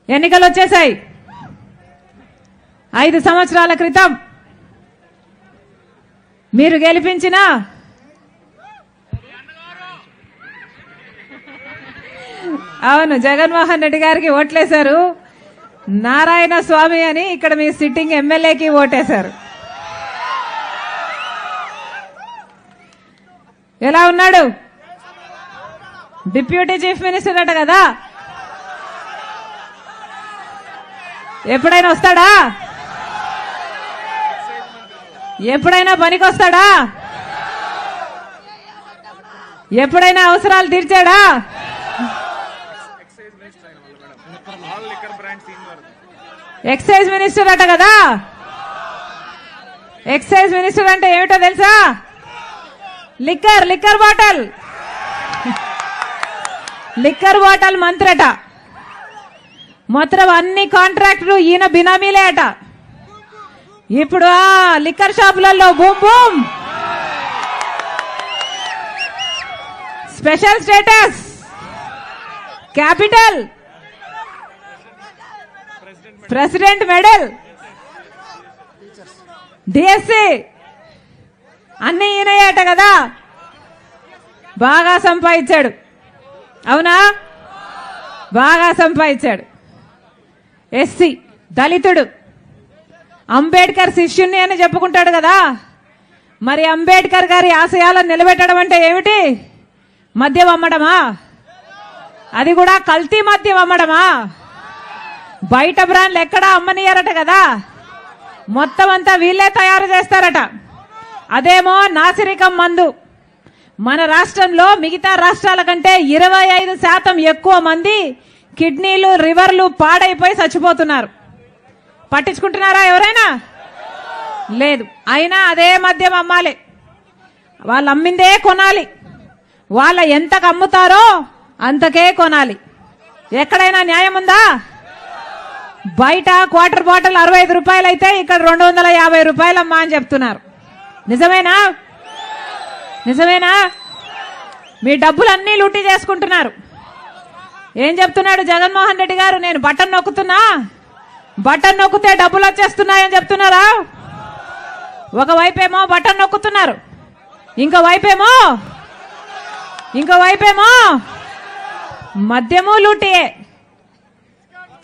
ఎన్నికలు వచ్చేసాయి 5 సంవత్సరాల క్రితం మీరు గెలిపించిన అవును జగన్మోహన్ రెడ్డి గారికి ఓట్లేశారు. నారాయణ స్వామి అని ఇక్కడ మీ సిట్టింగ్ ఎమ్మెల్యేకి ఓటేశారు. ఎలా ఉన్నాడు? డిప్యూటీ చీఫ్ మినిస్టర్ అట కదా, ఎప్పుడైనా వస్తాడా? ఎప్పుడైనా పనికొస్తాడా? ఎప్పుడైనా అవసరాలు తీర్చాడా? ఎక్సైజ్ మినిస్టర్ అట కదా. ఎక్సైజ్ మినిస్టర్ అంటే ఏమిటో తెలుసా? లిక్కర్ బాటల్ లిక్కర్ బాటల్ మంత్రి అట. మొత్తం అన్ని కాంట్రాక్టులు ఈయన బినామీలే అట. ఇప్పుడు ఆ లిక్కర్ షాపులలో boom boom, special status, capital, president medal, DSC అన్ని ఈయనయ్యాట కదా. బాగా సంపాదించాడు. అవునా? బాగా సంపాదించాడు. ఎస్సీ, దళితుడు, అంబేద్కర్ శిష్యుణ్ణి అని చెప్పుకుంటాడు కదా. మరి అంబేద్కర్ గారి ఆశయాలను నిలబెట్టడం అంటే ఏమిటి? మద్యం అమ్మడమా? అది కూడా కల్తీ మద్యం అమ్మడమా? బయట బ్రాండ్లు ఎక్కడా అమ్మనియారట కదా. మొత్తం అంతా వీళ్ళే తయారు చేస్తారట. అదేమో నాసిరకం మందు. మన రాష్ట్రంలో మిగతా రాష్ట్రాల కంటే 25% ఎక్కువ మంది కిడ్నీలు, లివర్లు పాడైపోయి చచ్చిపోతున్నారు. పట్టించుకుంటున్నారా ఎవరైనా? లేదు. అయినా అదే మద్యం అమ్మాలి. వాళ్ళు అమ్మిందే కొనాలి. వాళ్ళ ఎంతకు అమ్ముతారో అంతకే కొనాలి. ఎక్కడైనా న్యాయం ఉందా? బయట క్వార్టర్ బాటిల్ 65 రూపాయలు అయితే ఇక్కడ 250 రూపాయలు అమ్మా అని చెప్తున్నారు. నిజమేనా? నిజమేనా? మీ డబ్బులన్నీ లూటీ చేసుకుంటున్నారు. ఏం చెప్తున్నాడు జగన్మోహన్ రెడ్డి గారు? నేను బటన్ నొక్కుతున్నా, బటన్ నొక్కితే డబ్బులు వచ్చేస్తున్నాయని చెప్తున్నారా? ఒకవైపేమో బటన్ నొక్కుతున్నారు, ఇంకో వైపేమో మద్యము లూటియే,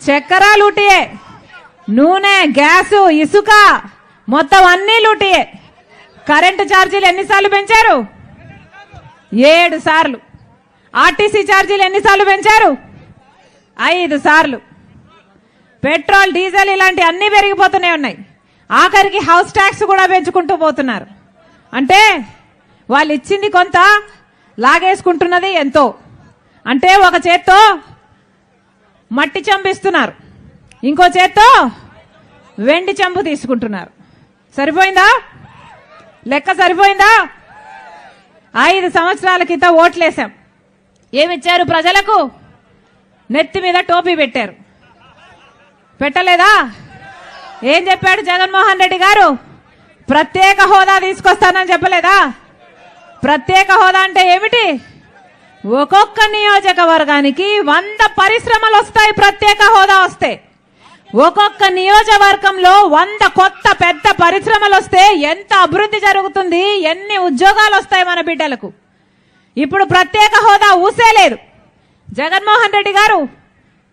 చక్కెర లూటియే, నూనె, గ్యాసు, ఇసుక మొత్తం అన్నీ లూటియే. కరెంటు ఛార్జీలు ఎన్నిసార్లు పెంచారు? 7 సార్లు. ఆర్టీసీ ఛార్జీలు ఎన్నిసార్లు పెంచారు? 5 సార్లు. పెట్రోల్, డీజిల్ ఇలాంటి అన్ని పెరిగిపోతూనే ఉన్నాయి. ఆఖరికి హౌస్ ట్యాక్స్ కూడా పెంచుకుంటూ పోతున్నారు. అంటే వాళ్ళు ఇచ్చింది కొంత, లాగేసుకుంటున్నది ఎంతో. అంటే ఒక చేత్తో మట్టి చంపిస్తున్నారు, ఇంకో చేత్తో వెండి చెంబు తీసుకుంటున్నారు. సరిపోయిందా? లెక్క సరిపోయిందా? 5 సంవత్సరాల క్రితం ఓట్లేశాం. ఏమిచ్చారు ప్రజలకు? నెత్తి మీద టోపీ పెట్టారు. పెట్టలేదా? ఏం చెప్పాడు జగన్మోహన్ రెడ్డి గారు? ప్రత్యేక హోదా తీసుకొస్తానని చెప్పలేదా? ప్రత్యేక హోదా అంటే ఏమిటి? ఒక్కొక్క నియోజకవర్గానికి 100 పరిశ్రమలు వస్తాయి. ప్రత్యేక హోదా వస్తే ఒక్కొక్క నియోజకవర్గంలో 100 కొత్త పెద్ద పరిశ్రమలు వస్తే ఎంత అభివృద్ధి జరుగుతుంది, ఎన్ని ఉద్యోగాలు వస్తాయి మన బిడ్డలకు. ఇప్పుడు ప్రత్యేక హోదా ఊసేలేదు. జగన్మోహన్ రెడ్డి గారు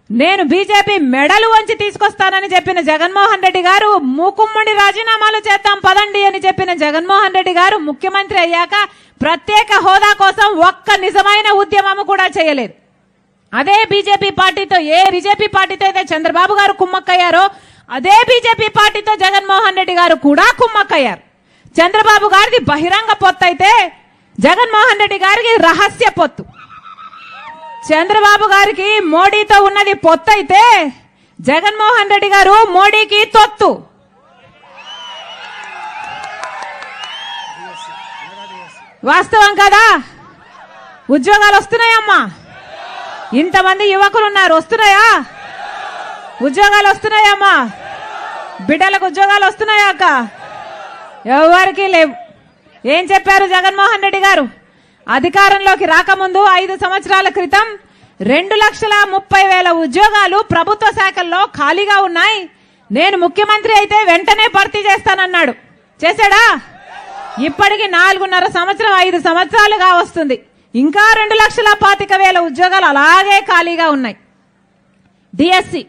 నేను బీజేపీ మెడలు వంచి తీసుకొస్తానని చెప్పిన జగన్మోహన్ రెడ్డి గారు, మూకుమ్మడి రాజీనామాలు చేద్దాం పదండి అని చెప్పిన జగన్మోహన్ రెడ్డి గారు ముఖ్యమంత్రి అయ్యాక ప్రత్యేక హోదా కోసం ఒక్క నిజమైన ఉద్యమం కూడా చేయలేదు. అదే బీజేపీ పార్టీతో, ఏ బీజేపీ పార్టీతో అయితే చంద్రబాబు గారు కుమ్మక్కయ్యారో అదే బీజేపీ పార్టీతో జగన్మోహన్ రెడ్డి గారు కూడా కుమ్మక్కయ్యారు. చంద్రబాబు గారిది బహిరంగ పొత్తు అయితే జగన్మోహన్ రెడ్డి గారికి రహస్య పొత్తు. చంద్రబాబు గారికి మోడీతో ఉన్నది పొత్తు అయితే జగన్మోహన్ రెడ్డి గారు మోడీకి తొత్తు. వాస్తవం కదా? ఉద్యోగాలు వస్తున్నాయమ్మా. ఇంతమంది యువకులు ఉన్నారు, వస్తున్నాయా? ఉద్యోగాలు వస్తున్నాయమ్మా. బిడ్డలకు ఉద్యోగాలు వస్తున్నాయా అక్క? ఎవరికి లేవు. ఏం చెప్పారు జగన్మోహన్ రెడ్డి గారు? అధికారంలోకి రాకముందు 5 సంవత్సరాల క్రితం 2,30,000 ఉద్యోగాలు ప్రభుత్వ శాఖల్లో ఖాళీగా ఉన్నాయి. నేను ముఖ్యమంత్రి అయితే వెంటనే భర్తీ చేస్తానన్నాడు. చేశాడా? ఇప్పటికి 4.5 సంవత్సరం 5 సంవత్సరాలుగా వస్తుంది. ఇంకా 2,25,000 ఉద్యోగాలు అలాగే ఖాళీగా ఉన్నాయి. డిఎస్సి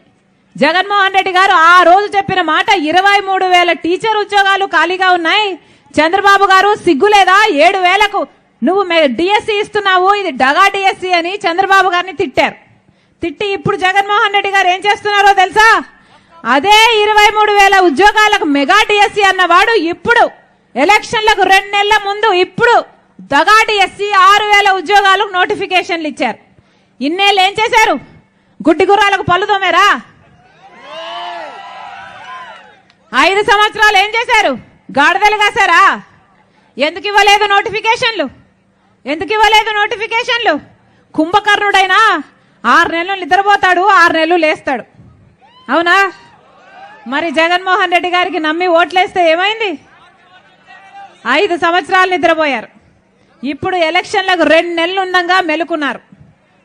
జగన్మోహన్ రెడ్డి గారు ఆ రోజు చెప్పిన మాట 23,000 టీచర్ ఉద్యోగాలు ఖాళీగా ఉన్నాయి. చంద్రబాబు గారు సిగ్గులేదా? 7,000కు నువ్వు డిఎస్సి ఇస్తున్నావు, ఇది డగా డిఎస్సి అని చంద్రబాబు గారిని తిట్టారు. తిట్టి ఇప్పుడు జగన్మోహన్ రెడ్డి గారు ఏం చేస్తున్నారో తెలుసా? అదే 23,000 ఉద్యోగాలకు మెగా డిఎస్సి అన్నవాడు ఇప్పుడు ఎలక్షన్లకు 2 నెలల ముందు ఇప్పుడు దగా డిఎస్సి 6,000 ఉద్యోగాలకు నోటిఫికేషన్లు ఇచ్చారు. ఇన్నేళ్ళు ఏం చేశారు? గుడ్డి గుర్రాలకు పళ్ళు తోమారా? 5 సంవత్సరాలు ఏం చేశారు? గాడిదలు కాసారా? ఎందుకు ఇవ్వలేదు నోటిఫికేషన్లు? ఎందుకు ఇవ్వలేదు నోటిఫికేషన్లు? కుంభకర్ణుడైనా 6 నెలలు నిద్రపోతాడు, 6 నెలలు లేస్తాడు. అవునా? మరి జగన్మోహన్ రెడ్డి గారికి నమ్మి ఓట్లేస్తే ఏమైంది? 5 సంవత్సరాలు నిద్రపోయారు. ఇప్పుడు ఎలక్షన్లకు 2 నెలలు ఉండగా మెలుకున్నారు.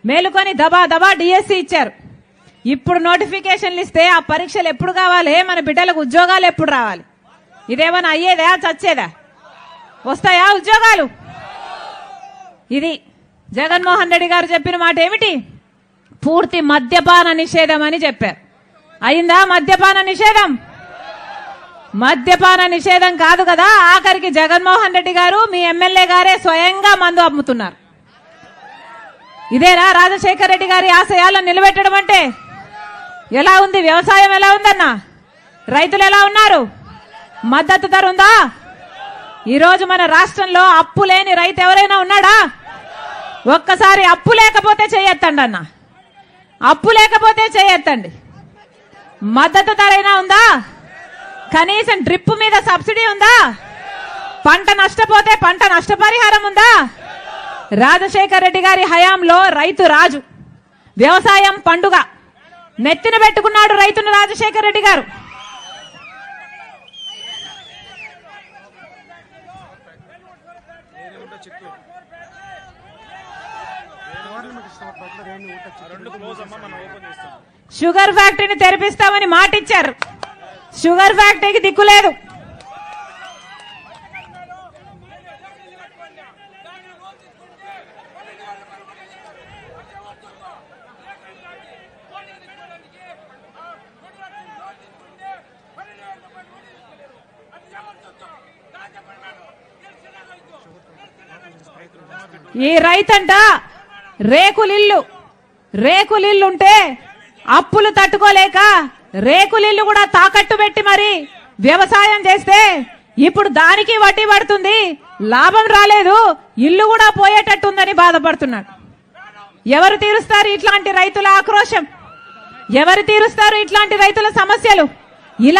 మేలుకొని దబా దబా డిఎస్సి ఇచ్చారు. ఇప్పుడు నోటిఫికేషన్లు ఇస్తే ఆ పరీక్షలు ఎప్పుడు కావాలి? మన బిడ్డలకు ఉద్యోగాలు ఎప్పుడు రావాలి? ఇదేమన్నా అయ్యేదా? చచ్చేదా? వస్తాయా ఉద్యోగాలు? ఇది జగన్మోహన్ రెడ్డి గారు చెప్పిన మాట ఏమిటి? పూర్తి మద్యపాన నిషేధం అని చెప్పారు. అయిందా మద్యపాన నిషేధం? మద్యపాన నిషేధం కాదు కదా, ఆఖరికి జగన్మోహన్ రెడ్డి గారు మీ ఎమ్మెల్యే గారే స్వయంగా మందు అమ్ముతున్నారు. ఇదేనా రాజశేఖర్ రెడ్డి గారి ఆశయాలను నిలబెట్టడం అంటే? ఎలా ఉంది వ్యవసాయం? ఎలా ఉందన్నా? రైతులు ఎలా ఉన్నారు? మద్దతు ధర ఉందా? ఈరోజు మన రాష్ట్రంలో అప్పు లేని రైతు ఎవరైనా ఉన్నాడా? ఒక్కసారి అప్పు లేకపోతే చేయెత్తండి అన్న, అప్పు లేకపోతే చేయెత్తండి. మద్దతు ధర అయినా ఉందా? కనీసం డ్రిప్ మీద సబ్సిడీ ఉందా? పంట నష్టపోతే పంట నష్టపరిహారం ఉందా? రాజశేఖర్ రెడ్డి గారి హయాంలో రైతు రాజు, వ్యవసాయం పండుగ, నెత్తిన పెట్టుకున్నాడు రైతును రాజశేఖర్ రెడ్డి గారు. షుగర్ ఫ్యాక్టరీని తెరిపిస్తామని మాట ఇచ్చారు. షుగర్ ఫ్యాక్టరీకి దిక్కులేదు. ఈ రైతంట రేకులిల్లుంటే అప్పులు తట్టుకోలేక రేకులిల్లు కూడా తాకట్టు పెట్టి మరి వ్యవసాయం చేస్తే ఇప్పుడు దానికి వడ్డీ పడుతుంది, లాభం రాలేదు, ఇల్లు కూడా పోయేటట్టుందని బాధపడుతున్నాడు. ఎవరు తీరుస్తారు ఇట్లాంటి రైతుల ఆక్రోశం? ఎవరు తీరుస్తారు ఇట్లాంటి రైతుల సమస్యలు?